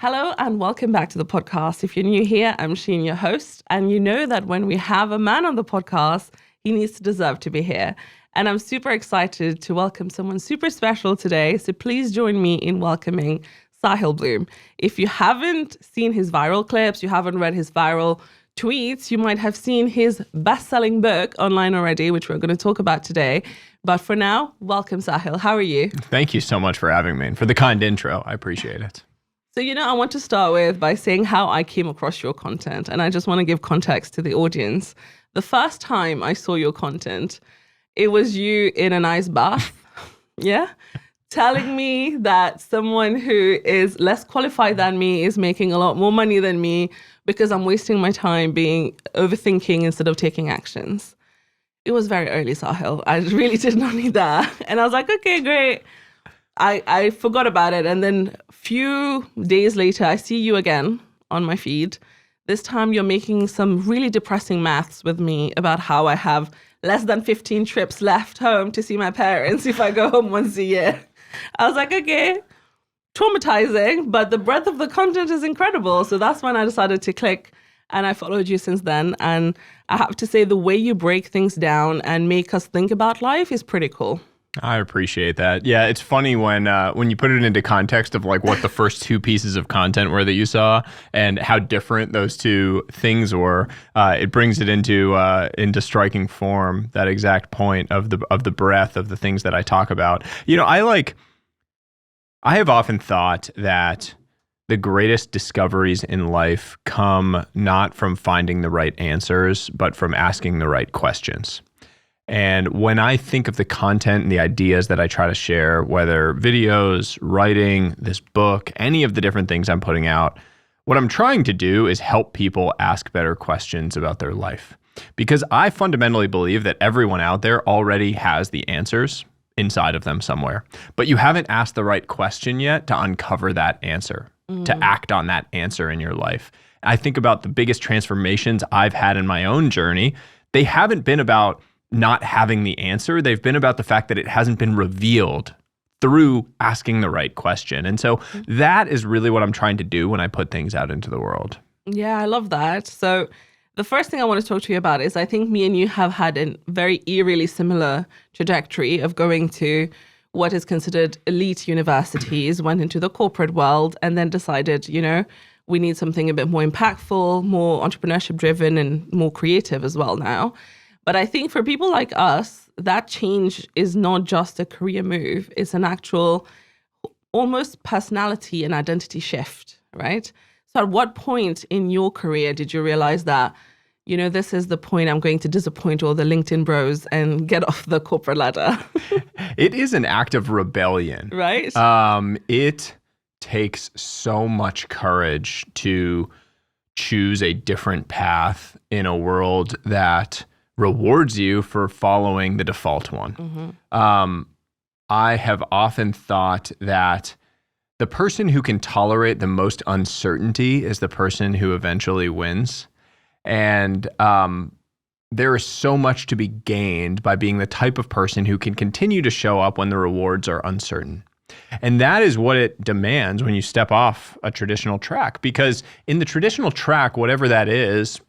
Hello and welcome back to the podcast. If you're new here, I'm Sheen, your host, and you know that when we have a man on the podcast, he needs to deserve to be here. And I'm super excited to welcome someone super special today. So please join me in welcoming Sahil Bloom. If you haven't seen his viral clips, you haven't read his viral tweets, you might have seen his best-selling book online already, which we're going to talk about today. But for now, welcome, Sahil. How are you? Thank you so much for having me and for the kind intro. I appreciate it. So, I want to start with by saying how I came across your content. And I just want to give context to the audience. The first time I saw your content, it was you in an ice bath, telling me that someone who is less qualified than me is making a lot more money than me because I'm wasting my time being overthinking instead of taking actions. It was very early, Sahil. I really did not need that. And I was like, okay, great. I forgot about it. And then a few days later, I see you again on my feed. This time you're making some really depressing maths with me about how I have less than 15 trips left home to see my parents if I go home once a year. I was like, okay, traumatizing, but the breadth of the content is incredible. So that's when I decided to click, and I followed you since then. And I have to say, the way you break things down and make us think about life is pretty cool. I appreciate that. Yeah, it's funny when you put it into context of like what the first two pieces of content were that you saw and how different those two things were. It brings it into striking form, that exact point of the breadth of the things that I talk about. I have often thought that the greatest discoveries in life come not from finding the right answers, but from asking the right questions. And when I think of the content and the ideas that I try to share, whether videos, writing, this book, any of the different things I'm putting out, what I'm trying to do is help people ask better questions about their life. Because I fundamentally believe that everyone out there already has the answers inside of them somewhere. But you haven't asked the right question yet to uncover that answer, to act on that answer in your life. I think about the biggest transformations I've had in my own journey. They haven't been about not having the answer. They've been about the fact that it hasn't been revealed through asking the right question. And so that is really what I'm trying to do when I put things out into the world. Yeah, I love that. So the first thing I want to talk to you about is I think me and you have had a very eerily similar trajectory of going to what is considered elite universities, went into the corporate world, and then decided, we need something a bit more impactful, more entrepreneurship driven, and more creative as well now. But I think for people like us, that change is not just a career move. It's an actual almost personality and identity shift, right? So at what point in your career did you realize that, this is the point I'm going to disappoint all the LinkedIn bros and get off the corporate ladder? It is an act of rebellion. Right? It takes so much courage to choose a different path in a world that rewards you for following the default one. I have often thought that the person who can tolerate the most uncertainty is the person who eventually wins. And there is so much to be gained by being the type of person who can continue to show up when the rewards are uncertain. And that is what it demands when you step off a traditional track. Because in the traditional track, whatever that is,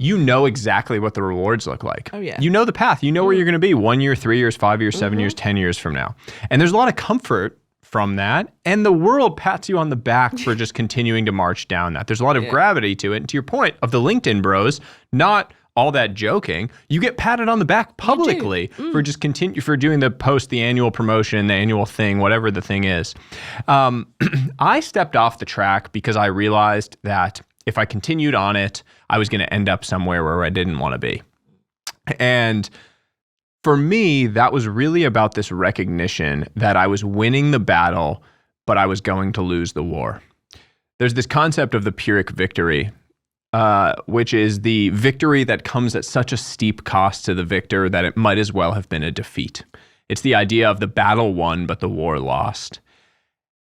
you know exactly what the rewards look like. Oh, yeah. You know the path. You know where you're going to be 1 year, 3 years, 5 years, 7 years, 10 years from now. And there's a lot of comfort from that. And the world pats you on the back for just continuing to march down that. There's a lot of gravity to it. And to your point of the LinkedIn bros, not all that joking, you get patted on the back publicly for just for doing the annual promotion, the annual thing, whatever the thing is. I stepped off the track because I realized that if I continued on it, I was going to end up somewhere where I didn't want to be. And for me, that was really about this recognition that I was winning the battle, but I was going to lose the war. There's this concept of the Pyrrhic victory, which is the victory that comes at such a steep cost to the victor that it might as well have been a defeat. It's the idea of the battle won, but the war lost.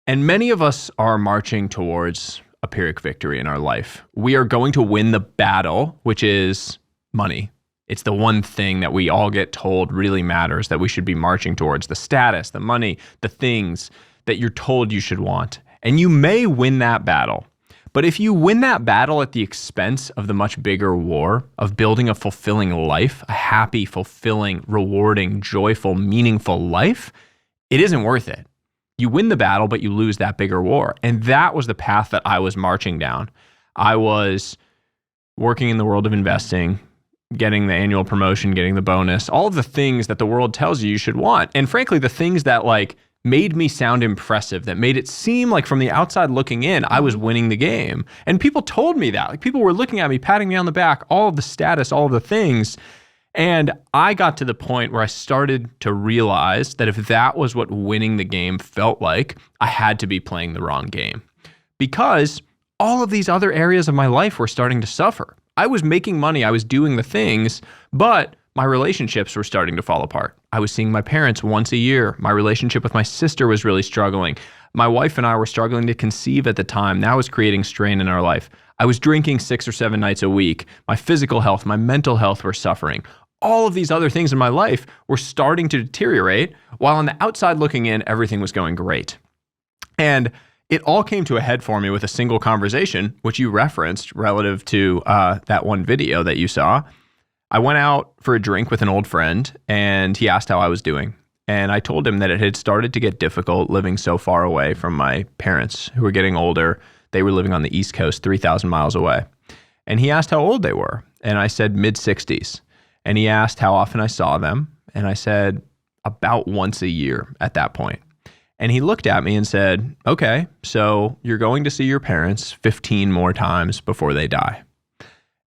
And many of us are marching towards a Pyrrhic victory in our life. We are going to win the battle, which is money. It's the one thing that we all get told really matters, that we should be marching towards: the status, the money, the things that you're told you should want. And you may win that battle. But if you win that battle at the expense of the much bigger war of building a fulfilling life, a happy, fulfilling, rewarding, joyful, meaningful life, it isn't worth it. You win the battle, but you lose that bigger war. And that was the path that I was marching down. I was working in the world of investing, getting the annual promotion, getting the bonus, all of the things that the world tells you should want. And frankly, the things that like made me sound impressive, that made it seem like from the outside looking in, I was winning the game. And people told me that. Like people were looking at me, patting me on the back, all of the status, all of the things. And I got to the point where I started to realize that if that was what winning the game felt like, I had to be playing the wrong game. Because all of these other areas of my life were starting to suffer. I was making money, I was doing the things, but my relationships were starting to fall apart. I was seeing my parents once a year. My relationship with my sister was really struggling. My wife and I were struggling to conceive at the time. That was creating strain in our life. I was drinking 6 or 7 nights a week. My physical health, my mental health were suffering. All of these other things in my life were starting to deteriorate, while on the outside looking in, everything was going great. And it all came to a head for me with a single conversation, which you referenced relative to that one video that you saw. I went out for a drink with an old friend, and he asked how I was doing. And I told him that it had started to get difficult living so far away from my parents, who were getting older. They were living on the East Coast, 3,000 miles away. And he asked how old they were. And I said mid-60s. And he asked how often I saw them. And I said about once a year at that point. And he looked at me and said, okay, so you're going to see your parents 15 more times before they die.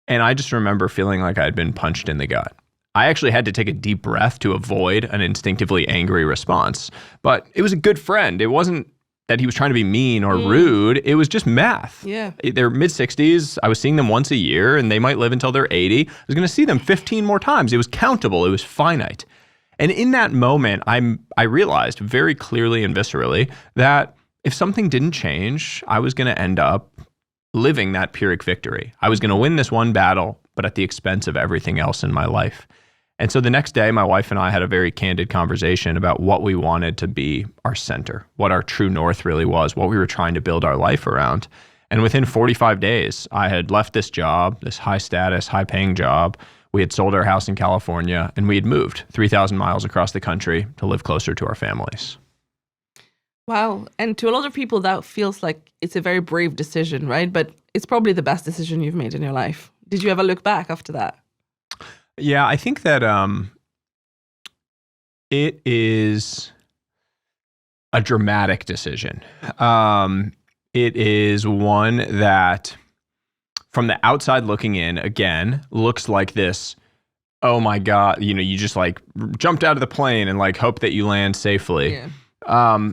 And I just remember feeling like I'd been punched in the gut. I actually had to take a deep breath to avoid an instinctively angry response. But it was a good friend. It wasn't that he was trying to be mean or rude. It was just math. Yeah. They're mid-60s. I was seeing them once a year, and they might live until they're 80. I was going to see them 15 more times. It was countable. It was finite. And in that moment, I realized very clearly and viscerally that if something didn't change, I was going to end up living that Pyrrhic victory. I was going to win this one battle, but at the expense of everything else in my life. And so the next day, my wife and I had a very candid conversation about what we wanted to be our center, what our true north really was, what we were trying to build our life around. And within 45 days, I had left this job, this high status, high paying job. We had sold our house in California, and we had moved 3,000 miles across the country to live closer to our families. Wow. And to a lot of people, that feels like it's a very brave decision, right? But it's probably the best decision you've made in your life. Did you ever look back after that? Yeah, I think that it is a dramatic decision. It is one that, from the outside looking in, again, looks like this, oh my God, you just like jumped out of the plane and like hope that you land safely. Yeah.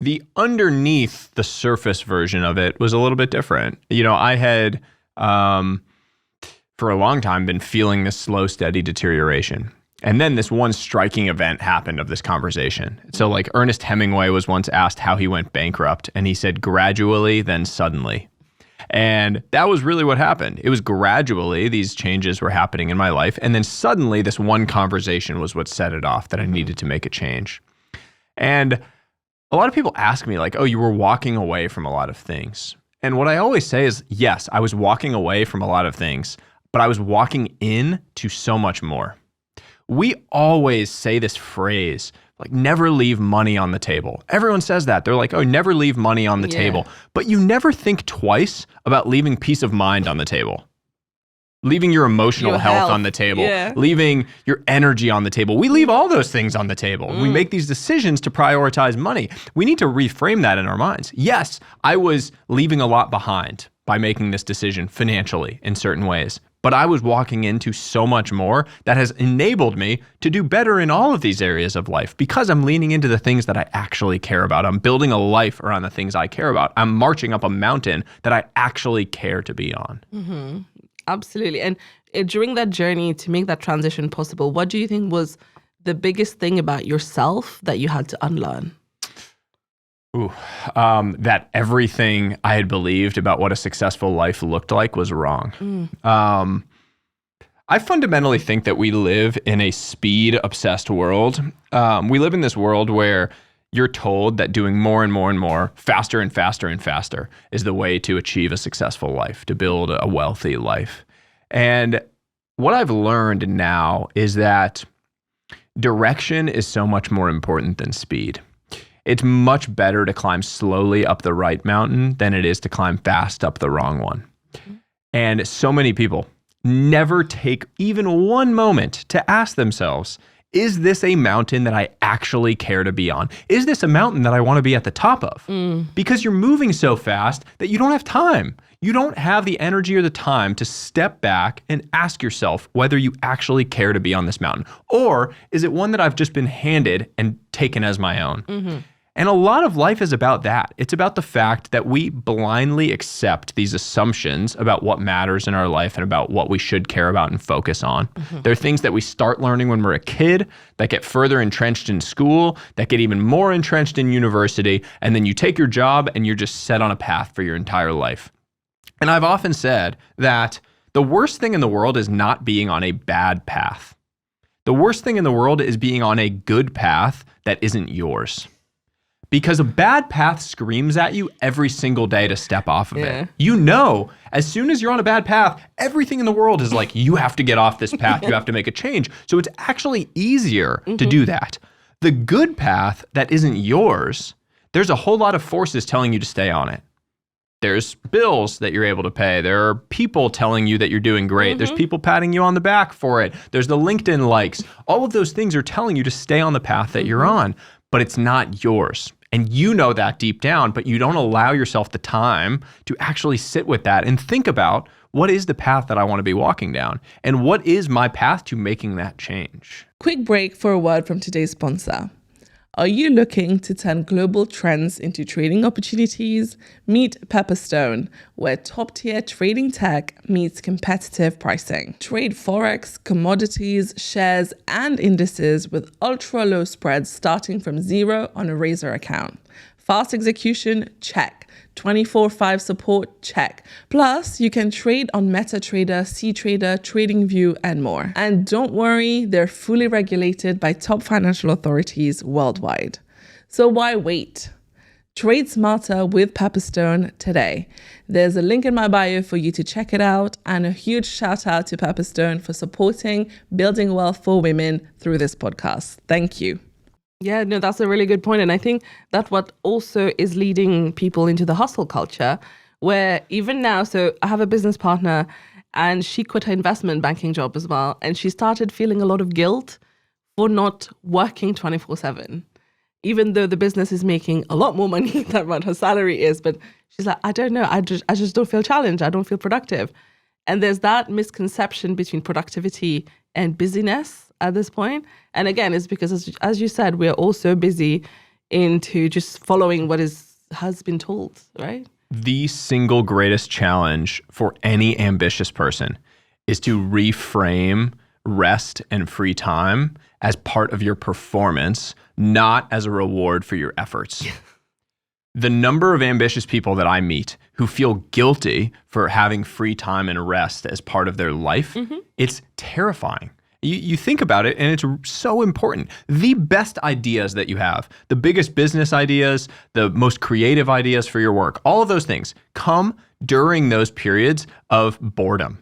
The underneath the surface version of it was a little bit different. I had, for a long time, been feeling this slow, steady deterioration. And then this one striking event happened of this conversation. So like Ernest Hemingway was once asked how he went bankrupt, and he said, gradually, then suddenly. And that was really what happened. It was gradually these changes were happening in my life. And then suddenly this one conversation was what set it off, that I needed to make a change. And a lot of people ask me like, oh, you were walking away from a lot of things. And what I always say is, yes, I was walking away from a lot of things, but I was walking in to so much more. We always say this phrase, like never leave money on the table. Everyone says that. They're like, oh, never leave money on the table. But you never think twice about leaving peace of mind on the table. Leaving your emotional health on the table, leaving your energy on the table. We leave all those things on the table. We make these decisions to prioritize money. We need to reframe that in our minds. Yes, I was leaving a lot behind by making this decision financially in certain ways, but I was walking into so much more that has enabled me to do better in all of these areas of life because I'm leaning into the things that I actually care about. I'm building a life around the things I care about. I'm marching up a mountain that I actually care to be on. Mm-hmm. Absolutely. And during that journey to make that transition possible, what do you think was the biggest thing about yourself that you had to unlearn? That everything I had believed about what a successful life looked like was wrong. I fundamentally think that we live in a speed-obsessed world. We live in this world where you're told that doing more and more and more, faster and faster and faster is the way to achieve a successful life, to build a wealthy life. And what I've learned now is that direction is so much more important than speed. It's much better to climb slowly up the right mountain than it is to climb fast up the wrong one. And so many people never take even one moment to ask themselves, is this a mountain that I actually care to be on? Is this a mountain that I want to be at the top of? Because you're moving so fast that you don't have time. You don't have the energy or the time to step back and ask yourself whether you actually care to be on this mountain. Or is it one that I've just been handed and taken as my own? And a lot of life is about that. It's about the fact that we blindly accept these assumptions about what matters in our life and about what we should care about and focus on. There are things that we start learning when we're a kid that get further entrenched in school, that get even more entrenched in university, and then you take your job and you're just set on a path for your entire life. And I've often said that the worst thing in the world is not being on a bad path. The worst thing in the world is being on a good path that isn't yours. Because a bad path screams at you every single day to step off of it. You know, as soon as you're on a bad path, everything in the world is like, you have to get off this path, you have to make a change. So it's actually easier to do that. The good path that isn't yours, there's a whole lot of forces telling you to stay on it. There's bills that you're able to pay. There are people telling you that you're doing great. There's people patting you on the back for it. There's the LinkedIn likes. All of those things are telling you to stay on the path that you're on, but it's not yours. And you know that deep down, but you don't allow yourself the time to actually sit with that and think about, what is the path that I want to be walking down? And what is my path to making that change? Quick break for a word from today's sponsor. Are you looking to turn global trends into trading opportunities? Meet Pepperstone, where top-tier trading tech meets competitive pricing. Trade forex, commodities, shares, and indices with ultra-low spreads starting from zero on a Razor account. Fast execution? Check. 24/5 support? Check. Plus, you can trade on MetaTrader, CTrader, TradingView, and more. And don't worry, they're fully regulated by top financial authorities worldwide. So why wait? Trade smarter with Pepperstone today. There's a link in my bio for you to check it out, and a huge shout out to Pepperstone for supporting building wealth for women through this podcast. Thank you. Yeah, no, that's a really good point. And I think that's what also is leading people into the hustle culture, where even now, so I have a business partner and she quit her investment banking job as well. And she started feeling a lot of guilt for not working 24/7, even though the business is making a lot more money than what her salary is. But she's like, I don't know, I just don't feel challenged. I don't feel productive. And there's that misconception between productivity and busyness at this point. And again, it's because, as you said, we're all so busy into just following what has been told, right? The single greatest challenge for any ambitious person is to reframe rest and free time as part of your performance, not as a reward for your efforts. The number of ambitious people that I meet who feel guilty for having free time and rest as part of their life, it's terrifying. You think about it, and it's so important. The best ideas that you have, the biggest business ideas, the most creative ideas for your work, all of those things come during those periods of boredom.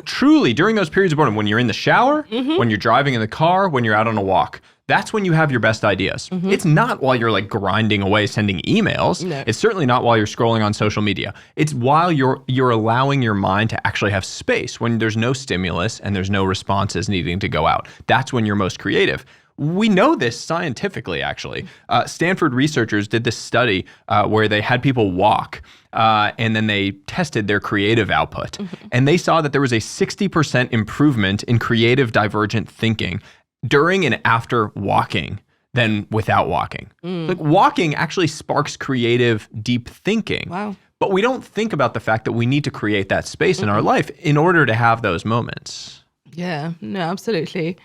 Truly, during those periods of boredom, when you're in the shower, when you're driving in the car, when you're out on a walk, that's when you have your best ideas. It's not while you're like grinding away sending emails. No. It's certainly not while you're scrolling on social media. It's while you're allowing your mind to actually have space, when there's no stimulus and there's no responses needing to go out. That's when you're most creative. We know this scientifically, actually. Stanford researchers did this study where they had people walk and then they tested their creative output. And they saw that there was a 60% improvement in creative divergent thinking during and after walking than without walking. Like walking actually sparks creative, deep thinking. Wow. But we don't think about the fact that we need to create that space in our life in order to have those moments. Yeah, no, absolutely.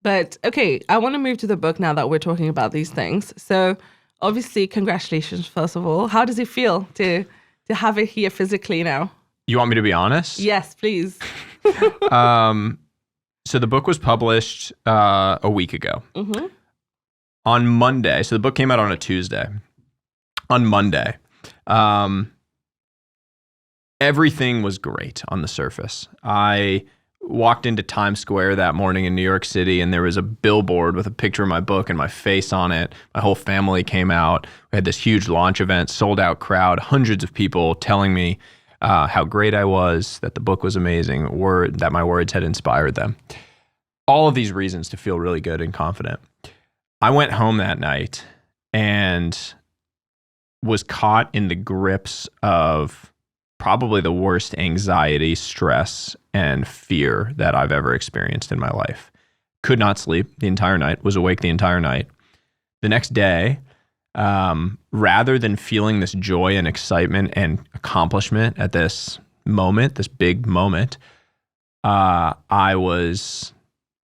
But okay, I want to move to the book now that we're talking about these things. So obviously, congratulations, first of all. How does it feel to have it here physically now? You want me to be honest? Yes, please. So the book was published a week ago. on Monday, so the book came out on a Tuesday. On Monday, everything was great on the surface. I walked into Times Square that morning in New York City, and there was a billboard with a picture of my book and my face on it. My whole family came out. We had this huge launch event, sold out crowd, hundreds of people telling me how great I was, that the book was amazing, that my words had inspired them. All of these reasons to feel really good and confident. I went home that night and was caught in the grips of probably the worst anxiety, stress, and fear that I've ever experienced in my life. Could not sleep the entire night, was awake the entire night. The next day, rather than feeling this joy and excitement and accomplishment at this moment, this big moment, I was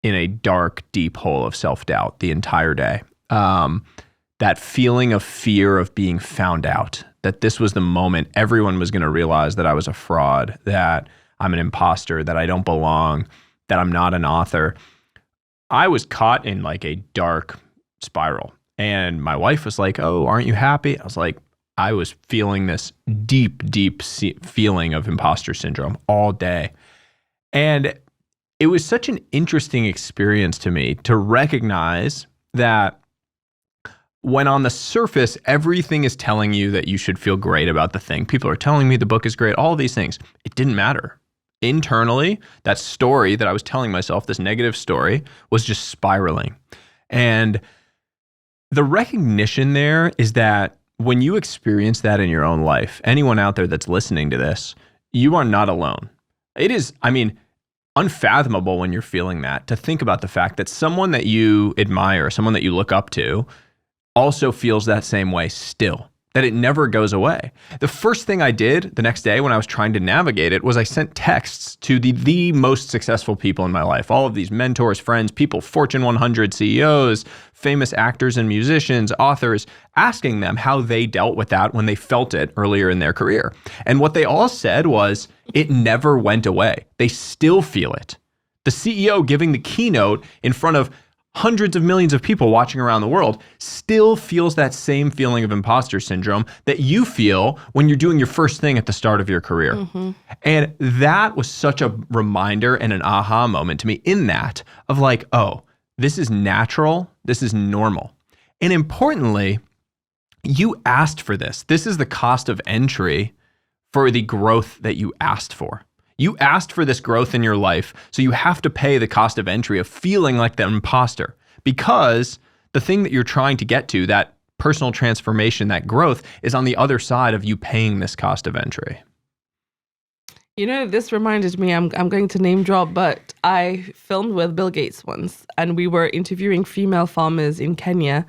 in a dark, deep hole of self-doubt the entire day. That feeling of fear of being found out, that this was the moment everyone was going to realize that I was a fraud, that I'm an imposter, that I don't belong, that I'm not an author. I was caught in like a dark spiral. And my wife was like, "Oh, aren't you happy?" I was like, I was feeling this deep, deep feeling of imposter syndrome all day. And it was such an interesting experience to me to recognize that when on the surface, everything is telling you that you should feel great about the thing. People are telling me the book is great, all of these things. It didn't matter. Internally, that story that I was telling myself, this negative story, was just spiraling. And the recognition there is that when you experience that in your own life, anyone out there that's listening to this, you are not alone. It is, unfathomable when you're feeling that, to think about the fact that someone that you admire, someone that you look up to, also feels that same way still, that it never goes away. The first thing I did the next day when I was trying to navigate it was I sent texts to the most successful people in my life, all of these mentors, friends, people, Fortune 100 CEOs, famous actors and musicians, authors, asking them how they dealt with that when they felt it earlier in their career. And what they all said was, it never went away. They still feel it. The CEO giving the keynote in front of hundreds of millions of people watching around the world still feels that same feeling of imposter syndrome that you feel when you're doing your first thing at the start of your career. Mm-hmm. And that was such a reminder and an aha moment to me in that of like, oh, this is natural. This is normal. And importantly, you asked for this. This is the cost of entry for the growth that you asked for. You asked for this growth in your life, so you have to pay the cost of entry of feeling like the imposter, because the thing that you're trying to get to, that personal transformation, that growth, is on the other side of you paying this cost of entry. You know, this reminded me, I'm going to name drop, but I filmed with Bill Gates once, and we were interviewing female farmers in Kenya,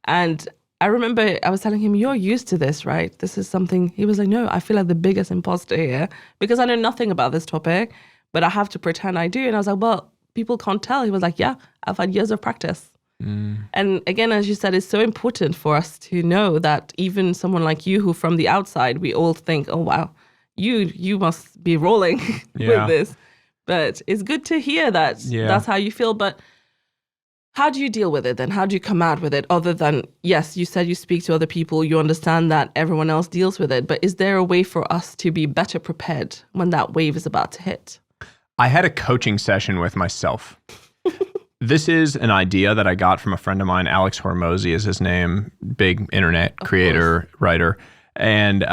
and I remember I was telling him, "You're used to this, right? This is something." He was like, "No, I feel like the biggest imposter here because I know nothing about this topic, but I have to pretend I do." And I was like, "Well, people can't tell." He was like, "Yeah, I've had years of practice." And again, as you said, it's so important for us to know that even someone like you, who from the outside, we all think, "Oh, wow, you must be rolling with this." But it's good to hear that that's how you feel. But how do you deal with it then? How do you come out with it, other than, yes, you said you speak to other people, you understand that everyone else deals with it, but is there a way for us to be better prepared when that wave is about to hit? I had a coaching session with myself. This is an idea that I got from a friend of mine, Alex Hormozy is his name, big internet creator, writer. And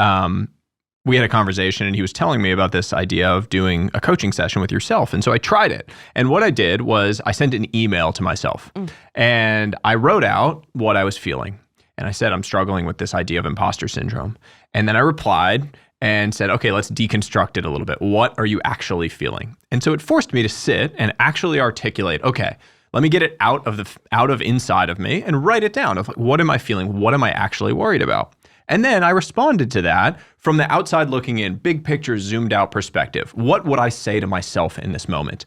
we had a conversation and he was telling me about this idea of doing a coaching session with yourself. And so I tried it. And what I did was I sent an email to myself and I wrote out what I was feeling. And I said, I'm struggling with this idea of imposter syndrome. And then I replied and said, okay, let's deconstruct it a little bit. What are you actually feeling? And so it forced me to sit and actually articulate, okay, let me get it out of inside of me and write it down of like, what am I feeling? What am I actually worried about? And then I responded to that from the outside looking in, big picture, zoomed out perspective. What would I say to myself in this moment?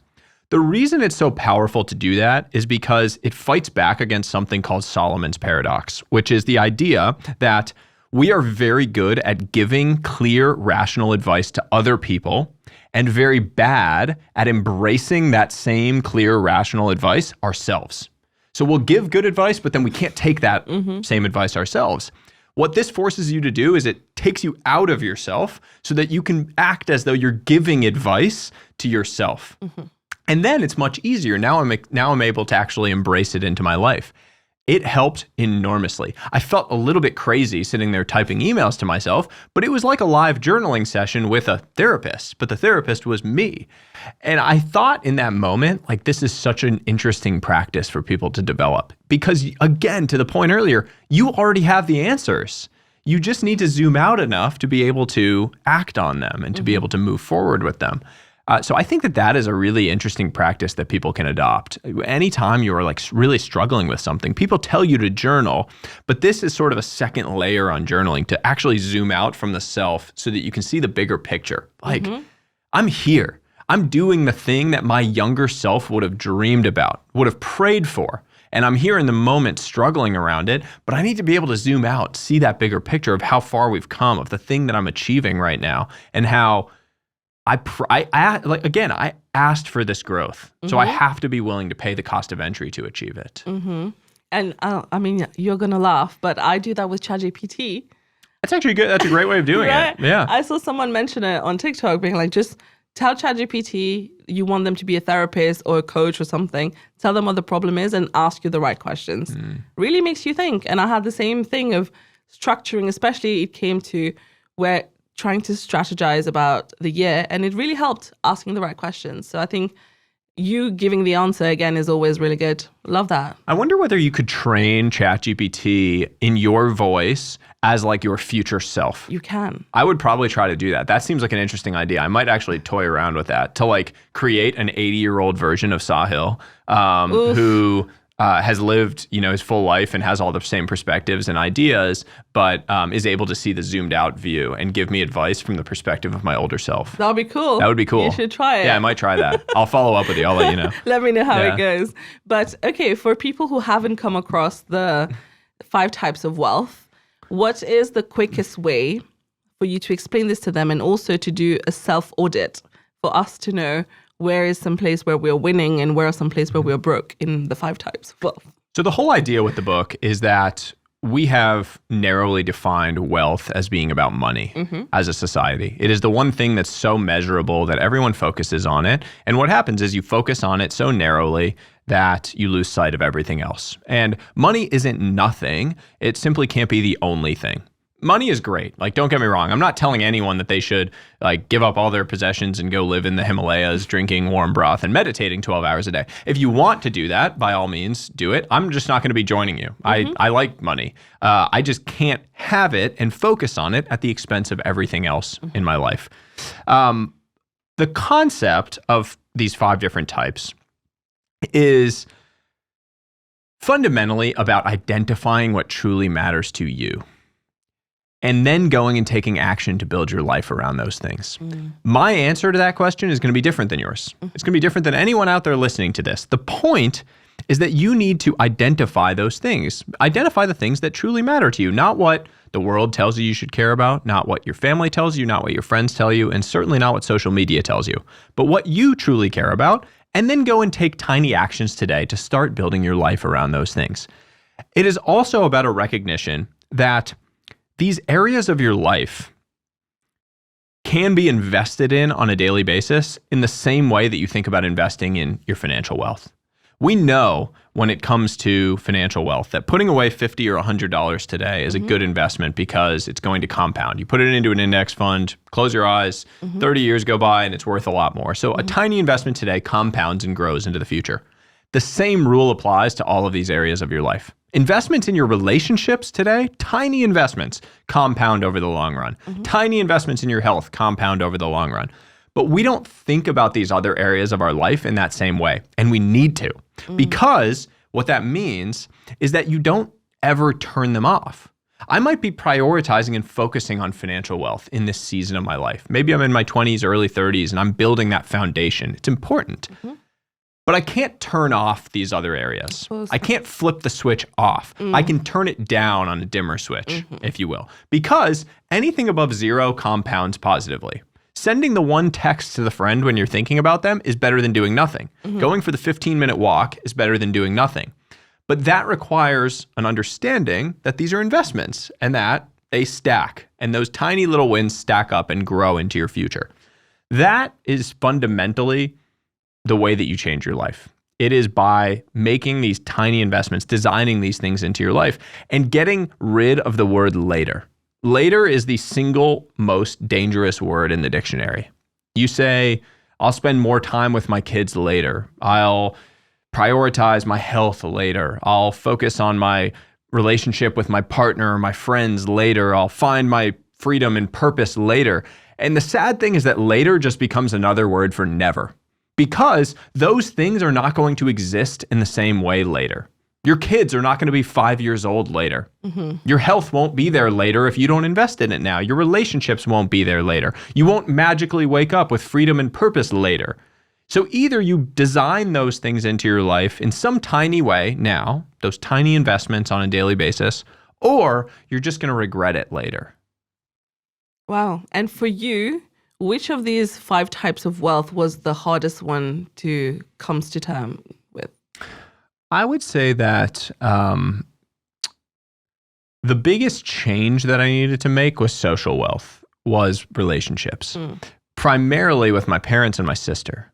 The reason it's so powerful to do that is because it fights back against something called Solomon's paradox, which is the idea that we are very good at giving clear, rational advice to other people and very bad at embracing that same clear, rational advice ourselves. So we'll give good advice, but then we can't take that same advice ourselves. What this forces you to do is it takes you out of yourself so that you can act as though you're giving advice to yourself. And then it's much easier. Now I'm able to actually embrace it into my life. It helped enormously. I felt a little bit crazy sitting there typing emails to myself, but it was like a live journaling session with a therapist, but the therapist was me. And I thought in that moment, like, this is such an interesting practice for people to develop because, again, to the point earlier, you already have the answers. You just need to zoom out enough to be able to act on them and to be able to move forward with them. So I think that is a really interesting practice that people can adopt. Anytime you're like really struggling with something, people tell you to journal, but this is sort of a second layer on journaling to actually zoom out from the self so that you can see the bigger picture. Like, I'm here. I'm doing the thing that my younger self would have dreamed about, would have prayed for. And I'm here in the moment struggling around it, but I need to be able to zoom out, see that bigger picture of how far we've come, of the thing that I'm achieving right now, and how I asked for this growth, so I have to be willing to pay the cost of entry to achieve it. And I mean, you're going to laugh, but I do that with ChatGPT. That's actually good. That's a great way of doing Right? it. Yeah. I saw someone mention it on TikTok being like, just tell ChatGPT you want them to be a therapist or a coach or something. Tell them what the problem is and ask you the right questions. Really makes you think. And I had the same thing of structuring, especially it came to where trying to strategize about the year, and it really helped asking the right questions. So I think you giving the answer again is always really good. Love that. I wonder whether you could train ChatGPT in your voice as like your future self. You can. I would probably try to do that. That seems like an interesting idea. I might actually toy around with that to like create an 80-year-old version of Sahil who has lived, his full life and has all the same perspectives and ideas, but is able to see the zoomed out view and give me advice from the perspective of my older self. That would be cool. That would be cool. You should try it. Yeah, I might try that. I'll follow up with you. I'll let you know. Let me know how it goes. But okay, for people who haven't come across the 5 types of wealth, what is the quickest way for you to explain this to them and also to do a self-audit for us to know where is some place where we're winning and where are some place where we're broke in the 5 types of wealth? So the whole idea with the book is that we have narrowly defined wealth as being about money as a society. It is the one thing that's so measurable that everyone focuses on it. And what happens is you focus on it so narrowly that you lose sight of everything else. And money isn't nothing. It simply can't be the only thing. Money is great. Like, don't get me wrong. I'm not telling anyone that they should like give up all their possessions and go live in the Himalayas drinking warm broth and meditating 12 hours a day. If you want to do that, by all means, do it. I'm just not going to be joining you. I like money. I just can't have it and focus on it at the expense of everything else in my life. The concept of these 5 different types is fundamentally about identifying what truly matters to you, and then going and taking action to build your life around those things. My answer to that question is going to be different than yours. It's going to be different than anyone out there listening to this. The point is that you need to identify those things. Identify the things that truly matter to you, not what the world tells you should care about, not what your family tells you, not what your friends tell you, and certainly not what social media tells you, but what you truly care about, and then go and take tiny actions today to start building your life around those things. It is also about a recognition that these areas of your life can be invested in on a daily basis in the same way that you think about investing in your financial wealth. We know when it comes to financial wealth that putting away $50 or $100 today is a good investment because it's going to compound. You put it into an index fund, close your eyes, 30 years go by and it's worth a lot more. So a tiny investment today compounds and grows into the future. The same rule applies to all of these areas of your life. Investments in your relationships today, tiny investments, compound over the long run. Tiny investments in your health compound over the long run. But we don't think about these other areas of our life in that same way. And we need to. Because what that means is that you don't ever turn them off. I might be prioritizing and focusing on financial wealth in this season of my life. Maybe I'm in my 20s, early 30s, and I'm building that foundation. It's important. But I can't turn off these other areas. I can't flip the switch off. I can turn it down on a dimmer switch, if you will. Because anything above 0 compounds positively. Sending the one text to the friend when you're thinking about them is better than doing nothing. Going for the 15-minute walk is better than doing nothing. But that requires an understanding that these are investments and that they stack, and those tiny little wins stack up and grow into your future. That is fundamentally the way that you change your life. It is by making these tiny investments, designing these things into your life, and getting rid of the word later. Later is the single most dangerous word in the dictionary. You say, I'll spend more time with my kids later. I'll prioritize my health later. I'll focus on my relationship with my partner or my friends later. I'll find my freedom and purpose later. And the sad thing is that later just becomes another word for never, because those things are not going to exist in the same way later. Your kids are not going to be 5 years old later. Your health won't be there later if you don't invest in it now. Your relationships won't be there later. You won't magically wake up with freedom and purpose later. So either you design those things into your life in some tiny way now, those tiny investments on a daily basis, or you're just going to regret it later. Wow. And for you, which of these 5 types of wealth was the hardest one to come to terms with? I would say that the biggest change that I needed to make was social wealth, was relationships, primarily with my parents and my sister.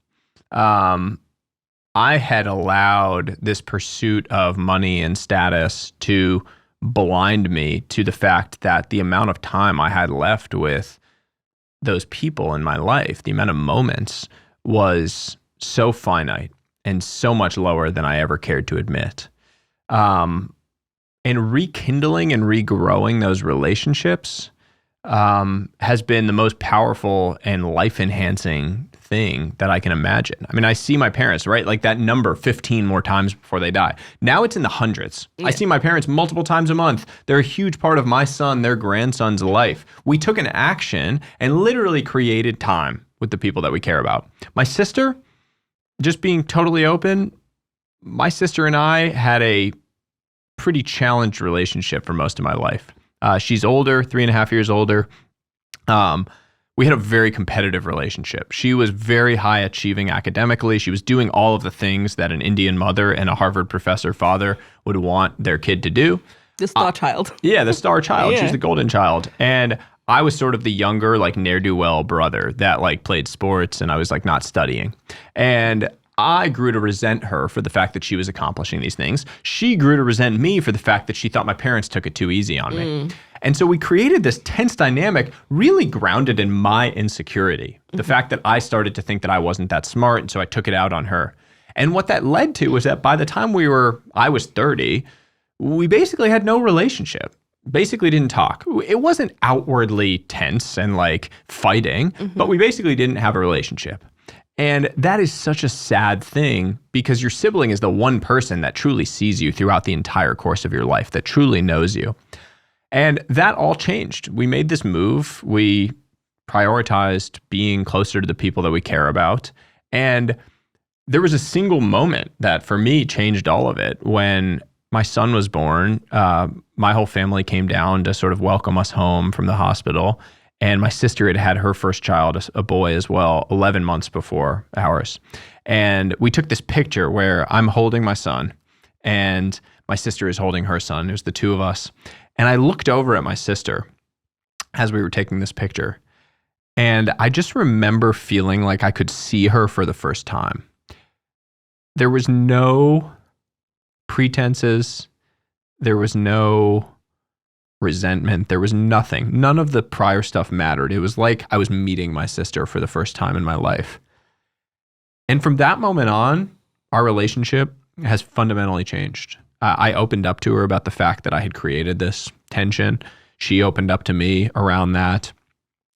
I had allowed this pursuit of money and status to blind me to the fact that the amount of time I had left with those people in my life, the amount of moments, was so finite and so much lower than I ever cared to admit. And rekindling and regrowing those relationships has been the most powerful and life-enhancing thing that I can imagine. I mean, I see my parents, right? Like that number 15 more times before they die. Now it's in the hundreds. Yeah. I see my parents multiple times a month. They're a huge part of my son, their grandson's life. We took an action and literally created time with the people that we care about. My sister, just being totally open, my sister and I had a pretty challenged relationship for most of my life. She's older, 3.5 years older. We had a very competitive relationship. She was very high achieving academically. She was doing all of the things that an Indian mother and a Harvard professor father would want their kid to do. The star child. Yeah, the star child. Yeah. She's the golden child. And I was sort of the younger, like ne'er-do-well brother that like played sports and I was like not studying. And I grew to resent her for the fact that she was accomplishing these things. She grew to resent me for the fact that she thought my parents took it too easy on me. And so we created this tense dynamic really grounded in my insecurity. The fact that I started to think that I wasn't that smart, and so I took it out on her. And what that led to was that by the time I was 30, we basically had no relationship. Basically didn't talk. It wasn't outwardly tense and like fighting, but we basically didn't have a relationship. And that is such a sad thing because your sibling is the one person that truly sees you throughout the entire course of your life, that truly knows you. And that all changed. We made this move. We prioritized being closer to the people that we care about. And there was a single moment that for me changed all of it. When my son was born, my whole family came down to sort of welcome us home from the hospital. And my sister had had her first child, a boy as well, 11 months before ours. And we took this picture where I'm holding my son and my sister is holding her son. It was the two of us. And I looked over at my sister as we were taking this picture. And I just remember feeling like I could see her for the first time. There was no pretenses. There was no resentment. There was nothing. None of the prior stuff mattered. It was like I was meeting my sister for the first time in my life. And from that moment on, our relationship has fundamentally changed. I opened up to her about the fact that I had created this tension. She opened up to me around that.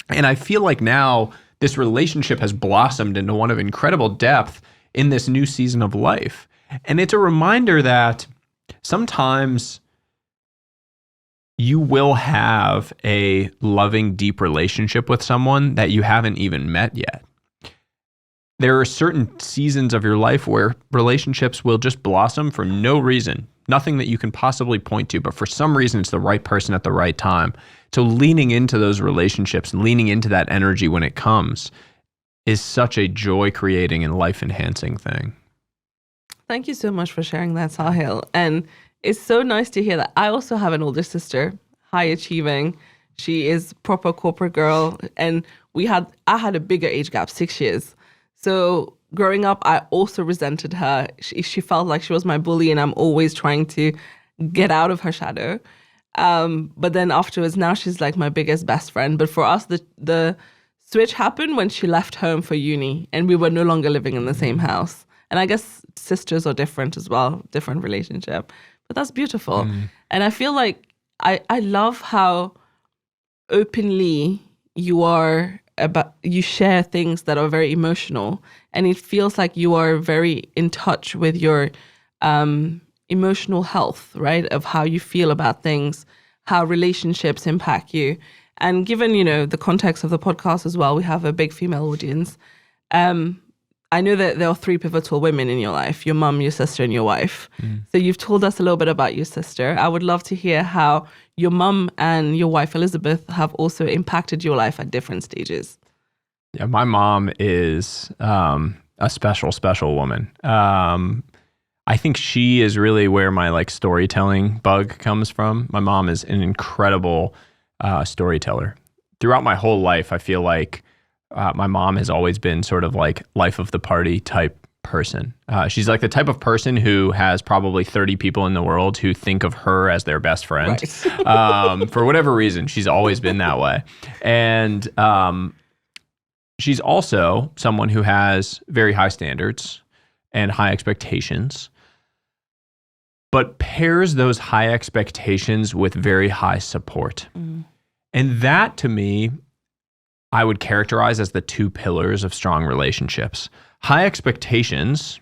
And I feel like now this relationship has blossomed into one of incredible depth in this new season of life. And it's a reminder that sometimes you will have a loving, deep relationship with someone that you haven't even met yet. There are certain seasons of your life where relationships will just blossom for no reason, nothing that you can possibly point to, but for some reason it's the right person at the right time. So leaning into those relationships, leaning into that energy when it comes is such a joy-creating and life-enhancing thing. Thank you so much for sharing that, Sahil. And it's so nice to hear that. I also have an older sister, high achieving. She is proper corporate girl. And I had a bigger age gap, 6 years. So growing up, I also resented her. She felt like she was my bully, and I'm always trying to get out of her shadow. But then afterwards, now she's like my biggest best friend. But for us, the switch happened when she left home for uni, and we were no longer living in the same house. And I guess sisters are different as well, different relationship. But that's beautiful. And I feel like I love how openly you share things that are very emotional, and it feels like you are very in touch with your emotional health, right? Of how you feel about things, how relationships impact you. And given, the context of the podcast as well, we have a big female audience. I know that there are 3 pivotal women in your life: your mum, your sister, and your wife. So you've told us a little bit about your sister. I would love to hear how your mum and your wife, Elizabeth, have also impacted your life at different stages. Yeah, my mom is a special, special woman. I think she is really where my storytelling bug comes from. My mom is an incredible storyteller. Throughout my whole life, I feel like my mom has always been sort of like life of the party type person. She's like the type of person who has probably 30 people in the world who think of her as their best friend. Right. For whatever reason, she's always been that way. And she's also someone who has very high standards and high expectations, but pairs those high expectations with very high support. And that, to me, I would characterize as the 2 pillars of strong relationships. High expectations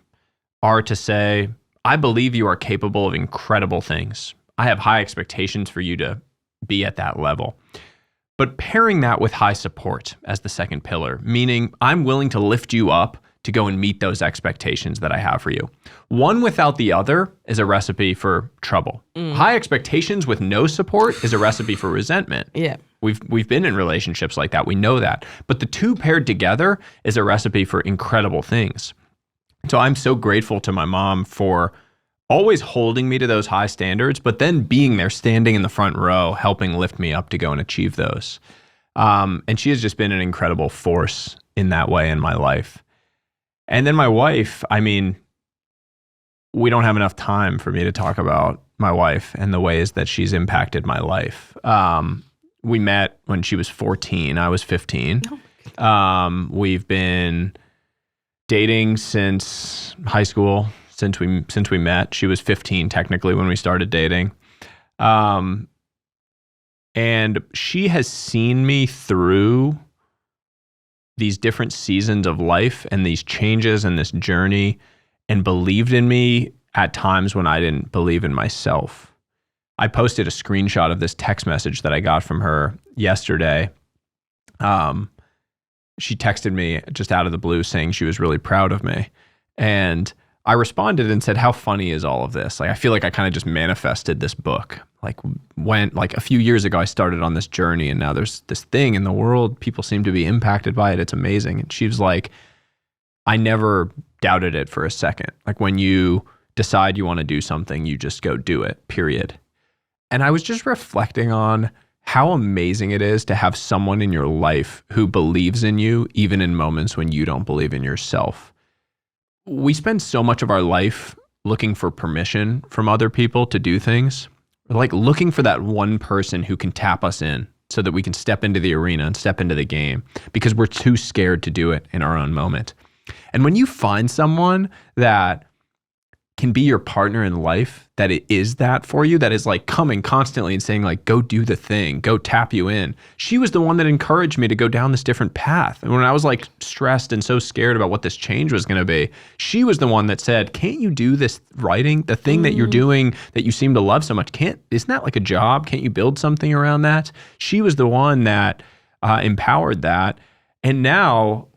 are to say, I believe you are capable of incredible things. I have high expectations for you to be at that level. But pairing that with high support as the second pillar, meaning I'm willing to lift you up to go and meet those expectations that I have for you. One without the other is a recipe for trouble. High expectations with no support is a recipe for resentment. Yeah. We've been in relationships like that. We know that. But the 2 paired together is a recipe for incredible things. So I'm so grateful to my mom for always holding me to those high standards, but then being there, standing in the front row, helping lift me up to go and achieve those. And she has just been an incredible force in that way in my life. And then my wife, we don't have enough time for me to talk about my wife and the ways that she's impacted my life. We met when she was 14. I was 15. We've been dating since high school, since we met. She was 15 technically when we started dating. And she has seen me through these different seasons of life and these changes and this journey, and believed in me at times when I didn't believe in myself. I posted a screenshot of this text message that I got from her yesterday. She texted me just out of the blue saying she was really proud of me. And I responded and said, how funny is all of this? I feel like I kind of just manifested this book. A few years ago, I started on this journey, and now there's this thing in the world. People seem to be impacted by it. It's amazing. And she was like, I never doubted it for a second. When you decide you want to do something, you just go do it, period. And I was just reflecting on how amazing it is to have someone in your life who believes in you, even in moments when you don't believe in yourself. We spend so much of our life looking for permission from other people to do things. We're looking for that one person who can tap us in so that we can step into the arena and step into the game, because we're too scared to do it in our own moment. And when you find someone that can be your partner in life, that it is that for you, that is coming constantly and saying go do the thing, go tap you in. She was the one that encouraged me to go down this different path. And when I was stressed and so scared about what this change was going to be, she was the one that said, can't you do this writing, the thing that you're doing that you seem to love so much? Isn't that like a job? Can't you build something around that? She was the one that empowered that. And now,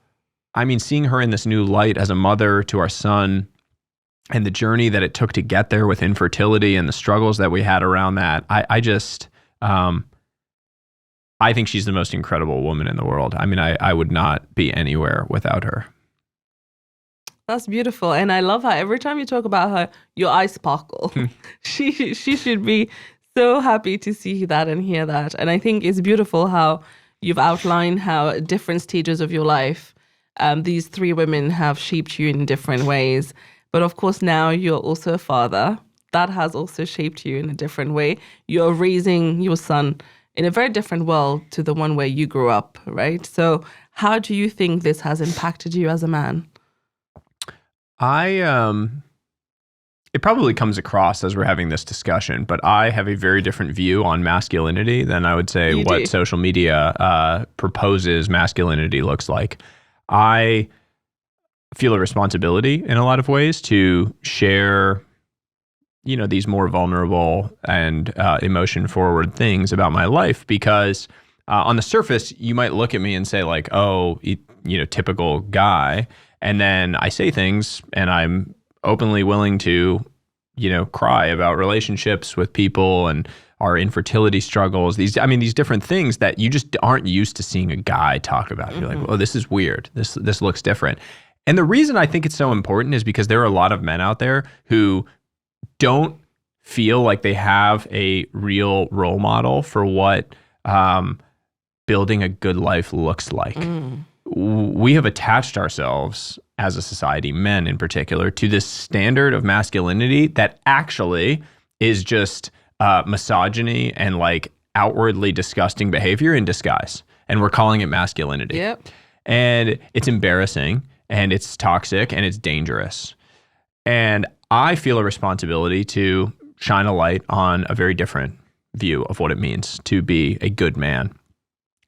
seeing her in this new light as a mother to our son, and the journey that it took to get there with infertility and the struggles that we had around that, I think she's the most incredible woman in the world. I would not be anywhere without her. That's beautiful. And I love how every time you talk about her, your eyes sparkle. She should be so happy to see that and hear that. And I think it's beautiful how you've outlined how at different stages of your life, these three women have shaped you in different ways. But of course, now you're also a father. That has also shaped you in a different way. You're raising your son in a very different world to the one where you grew up, right? So how do you think this has impacted you as a man? It probably comes across as we're having this discussion, but I have a very different view on masculinity than I would say You what do. social media proposes masculinity looks like. I feel a responsibility in a lot of ways to share, these more vulnerable and emotion-forward things about my life because on the surface, you might look at me and say like, oh, typical guy. And then I say things and I'm openly willing to, cry about relationships with people and our infertility struggles. These different things that you just aren't used to seeing a guy talk about. You're like, oh, this is weird. This looks different. And the reason I think it's so important is because there are a lot of men out there who don't feel like they have a real role model for what building a good life looks like. We have attached ourselves as a society, men in particular, to this standard of masculinity that actually is just misogyny and like outwardly disgusting behavior in disguise. And we're calling it masculinity. Yep. And it's embarrassing and it's toxic and it's dangerous. And I feel a responsibility to shine a light on a very different view of what it means to be a good man.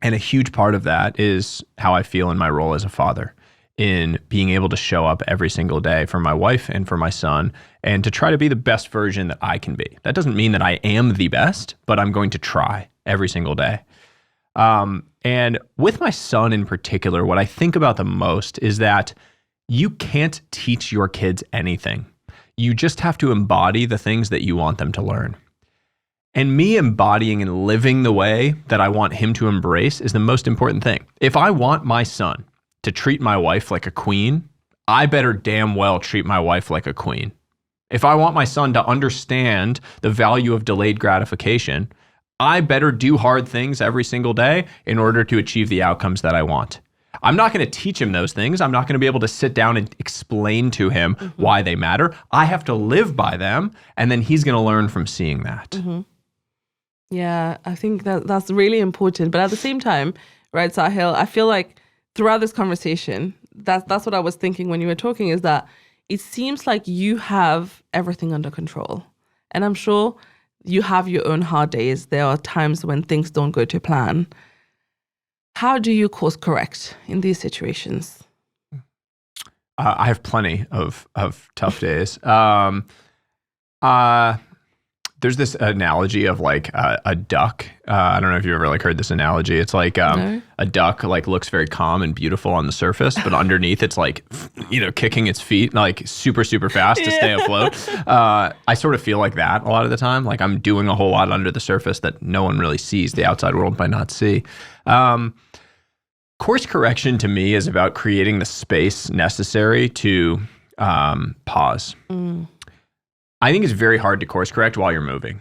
And a huge part of that is how I feel in my role as a father, in being able to show up every single day for my wife and for my son and to try to be the best version that I can be. That doesn't mean that I am the best, but I'm going to try every single day. And with my son in particular, what I think about the most is that you can't teach your kids anything. You just have to embody the things that you want them to learn. And me embodying and living the way that I want him to embrace is the most important thing. If I want my son to treat my wife like a queen, I better damn well treat my wife like a queen. If I want my son to understand the value of delayed gratification, I better do hard things every single day in order to achieve the outcomes that I want. I'm not going to teach him those things. I'm not going to be able to sit down and explain to him why they matter. I have to live by them, and then he's going to learn from seeing that. Yeah, I think that's really important. But at the same time, right, Sahil, I feel like throughout this conversation, that's what I was thinking when you were talking, is that it seems like you have everything under control. And I'm sure you have your own hard days. There are times when things don't go to plan. How do you course correct in these situations? I have plenty of tough days. There's this analogy of like a duck. I don't know if you've ever like heard this analogy. It's like No. a duck like looks very calm and beautiful on the surface, but underneath it's like, kicking its feet like super, super fast to stay afloat. I sort of feel like that a lot of the time. Like I'm doing a whole lot under the surface that no one really sees. The outside world might not see. Course correction to me is about creating the space necessary to pause. I think it's very hard to course correct while you're moving.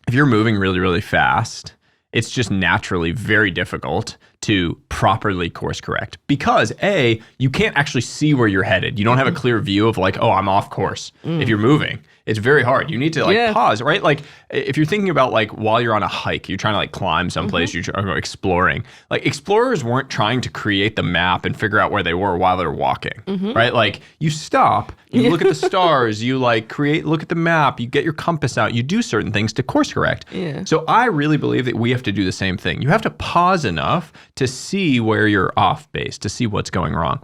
If you're moving really, really fast, it's just naturally very difficult to properly course correct because A, you can't actually see where you're headed. You don't have a clear view of like, oh, I'm off course. If you're moving, it's very hard. You need to pause, right? Like if you're thinking about like while you're on a hike, you're trying to like climb someplace, you're exploring. Like explorers weren't trying to create the map and figure out where they were while they're walking, right? Like you stop, you look at the stars, you like look at the map, you get your compass out, you do certain things to course correct. Yeah. So I really believe that we have to do the same thing. You have to pause enough to see where you're off base, to see what's going wrong.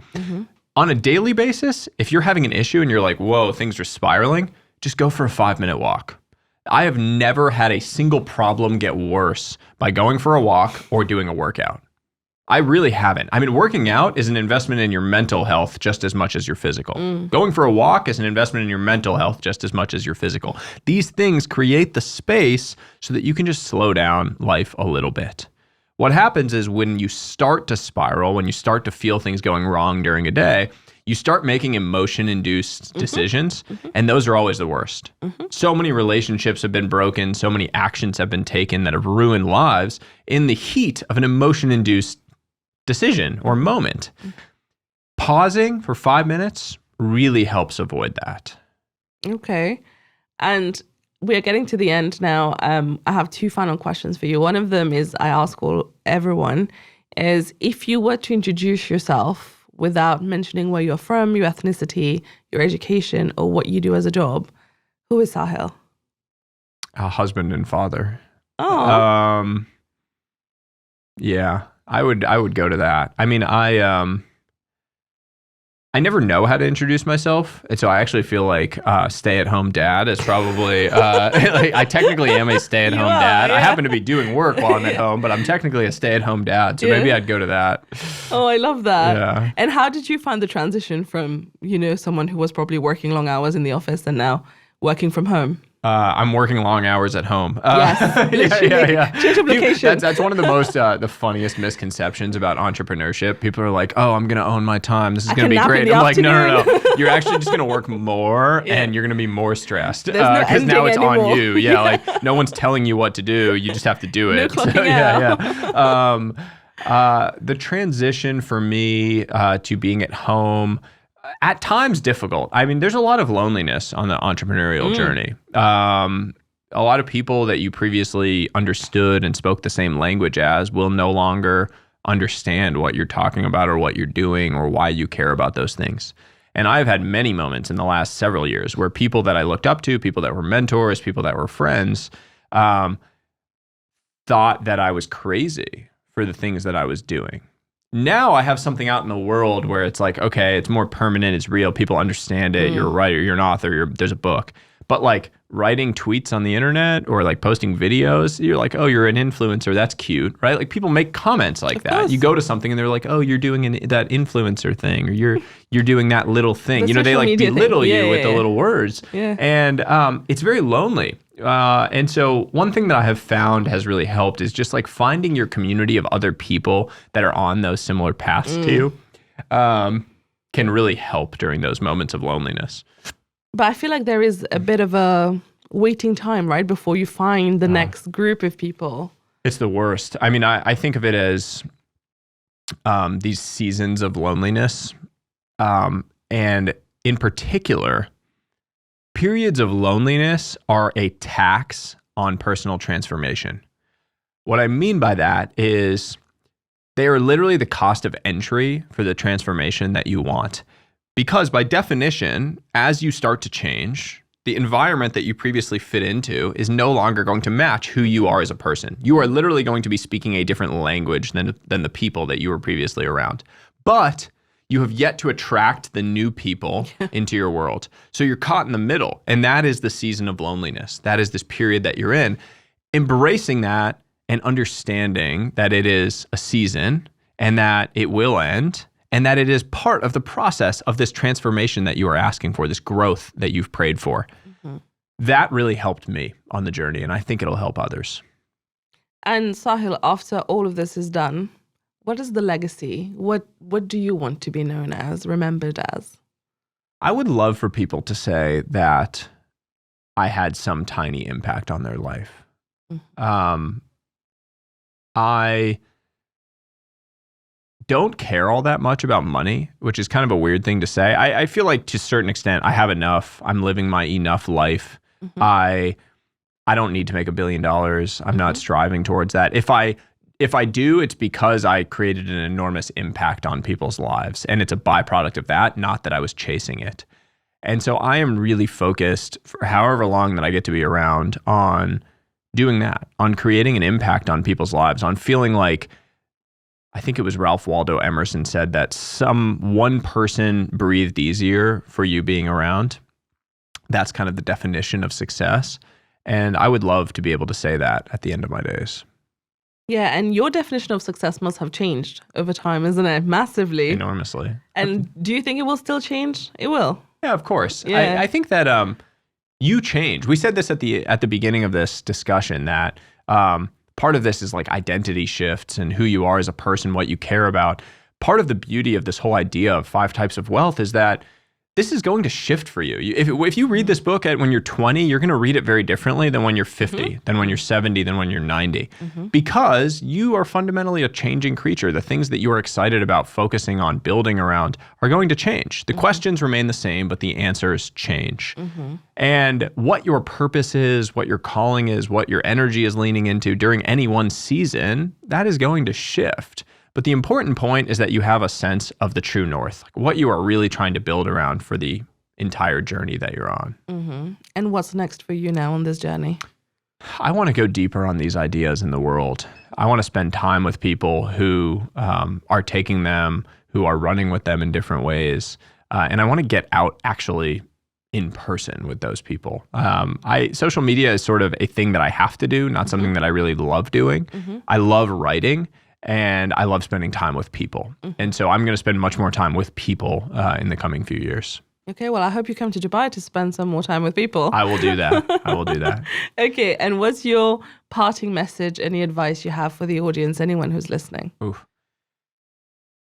On a daily basis, if you're having an issue and you're like, whoa, things are spiraling, just go for a 5-minute walk. I have never had a single problem get worse by going for a walk or doing a workout. I really haven't. I mean, working out is an investment in your mental health just as much as your physical. Going for a walk is an investment in your mental health just as much as your physical. These things create the space so that you can just slow down life a little bit. What happens is when you start to spiral, when you start to feel things going wrong during a day, you start making emotion-induced decisions, and those are always the worst. So many relationships have been broken, so many actions have been taken that have ruined lives in the heat of an emotion-induced decision or moment. Pausing for 5 minutes really helps avoid that. Okay. And we're getting to the end now. I have 2 final questions for you. One of them is, I ask everyone, is if you were to introduce yourself without mentioning where you're from, your ethnicity, your education, or what you do as a job, who is Sahil? A husband and father. Oh. Yeah, I would go to that. I mean, I never know how to introduce myself, and so I actually feel like stay-at-home dad is probably like, I technically am a stay-at-home dad. Yeah. I happen to be doing work while I'm at home, but I'm technically a stay-at-home dad, so maybe I'd go to that. Oh, I love that. Yeah. And how did you find the transition from, someone who was probably working long hours in the office and now working from home? I'm working long hours at home. Yes, literally. Yeah. Change of location. That's one of the most, the funniest misconceptions about entrepreneurship. People are like, oh, I'm going to own my time. This is going to be great. I'm like, no. You're actually just going to work more and you're going to be more stressed. Because now it's anymore. on you. Yeah, like no one's telling you what to do. You just have to do it. No clocking out. The transition for me to being at home, at times difficult. I mean, there's a lot of loneliness on the entrepreneurial journey. A lot of people that you previously understood and spoke the same language as will no longer understand what you're talking about or what you're doing or why you care about those things. And I've had many moments in the last several years where people that I looked up to, people that were mentors, people that were friends, thought that I was crazy for the things that I was doing. Now I have something out in the world where it's like, okay, it's more permanent, it's real, people understand it, you're a writer, you're an author, there's a book. But like writing tweets on the internet or like posting videos, you're like, oh, you're an influencer, that's cute, right? Like people make comments like that. You go to something and they're like, oh, you're doing that influencer thing, or you're doing that little thing. They like belittle you with the little words. Yeah. And it's very lonely. And so one thing that I have found has really helped is just like finding your community of other people that are on those similar paths to you can really help during those moments of loneliness. But I feel like there is a bit of a waiting time, right, before you find the next group of people. It's the worst. I mean, I think of it as these seasons of loneliness. And in particular, periods of loneliness are a tax on personal transformation. What I mean by that is they are literally the cost of entry for the transformation that you want. Because by definition, as you start to change, the environment that you previously fit into is no longer going to match who you are as a person. You are literally going to be speaking a different language than the people that you were previously around. But you have yet to attract the new people into your world. So you're caught in the middle, and that is the season of loneliness. That is this period that you're in. Embracing that and understanding that it is a season and that it will end, and that it is part of the process of this transformation that you are asking for, this growth that you've prayed for. That really helped me on the journey, and I think it'll help others. And Sahil, after all of this is done, what is the legacy? What do you want to be known as, remembered as? I would love for people to say that I had some tiny impact on their life. I don't care all that much about money, which is kind of a weird thing to say. I feel like to a certain extent, I have enough. I'm living my enough life. I don't need to make $1 billion. I'm not striving towards that. If I do, it's because I created an enormous impact on people's lives. And it's a byproduct of that, not that I was chasing it. And so I am really focused for however long that I get to be around on doing that, on creating an impact on people's lives, on feeling like, I think it was Ralph Waldo Emerson said that one person breathed easier for you being around. That's kind of the definition of success. And I would love to be able to say that at the end of my days. Yeah, and your definition of success must have changed over time, isn't it? Massively. Enormously. And do you think it will still change? It will. Yeah, of course. Yeah. I think that you change. We said this at the beginning of this discussion that part of this is like identity shifts and who you are as a person, what you care about. part of the beauty of this whole idea of 5 types of wealth is that this is going to shift for you. If you read this book when you're 20, you're going to read it very differently than when you're 50, than when you're 70, than when you're 90, because you are fundamentally a changing creature. The things that you are excited about focusing on, building around, are going to change. The questions remain the same, but the answers change. And what your purpose is, what your calling is, what your energy is leaning into during any one season, that is going to shift. But the important point is that you have a sense of the true north, like what you are really trying to build around for the entire journey that you're on. And what's next for you now on this journey? I want to go deeper on these ideas in the world. I want to spend time with people who are taking them, who are running with them in different ways. And I want to get out actually in person with those people. Social media is sort of a thing that I have to do, not something that I really love doing. I love writing. And I love spending time with people. And so I'm going to spend much more time with people in the coming few years. Okay, well, I hope you come to Dubai to spend some more time with people. I will do that. I will do that. Okay, and what's your parting message, any advice you have for the audience, anyone who's listening? Oof.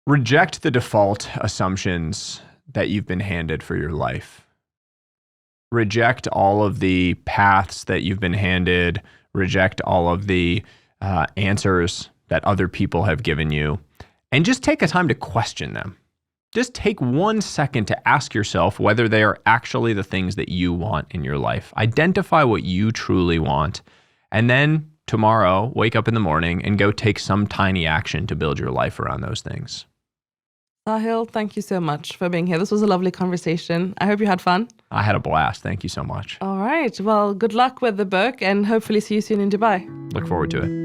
Reject the default assumptions that you've been handed for your life. Reject all of the paths that you've been handed. Reject all of the answers that other people have given you, and just take a time to question them. Just take 1 second to ask yourself whether they are actually the things that you want in your life. Identify what you truly want, and then tomorrow, wake up in the morning and go take some tiny action to build your life around those things. Sahil, thank you so much for being here. This was a lovely conversation. I hope you had fun. I had a blast. Thank you so much. All right. Well, good luck with the book, and hopefully see you soon in Dubai. Look forward to it.